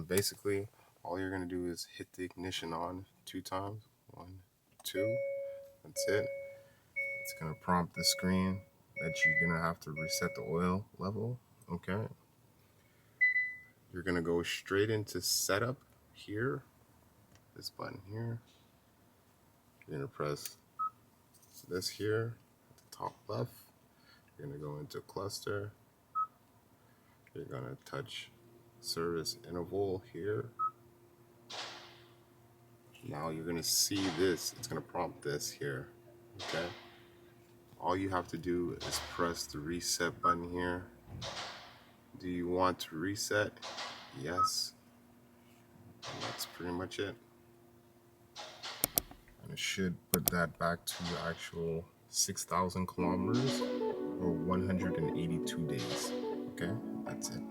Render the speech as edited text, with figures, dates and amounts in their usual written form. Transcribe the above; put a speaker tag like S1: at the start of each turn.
S1: Basically, all you're gonna do is hit the ignition on 2 times. 1, 2. That's it. It's gonna prompt the screen that you're gonna have to reset the oil level. Okay. You're gonna go straight into setup here. This button here. You're gonna press this here at the top left. You're gonna go into cluster. You're gonna touch service interval here. Now you're gonna see this. It's gonna prompt this here. Okay. All you have to do is press the reset button here. Do you want to reset? Yes. And that's pretty much it. And it should put that back to the actual 6,000 kilometers or 182 days. Okay, that's it.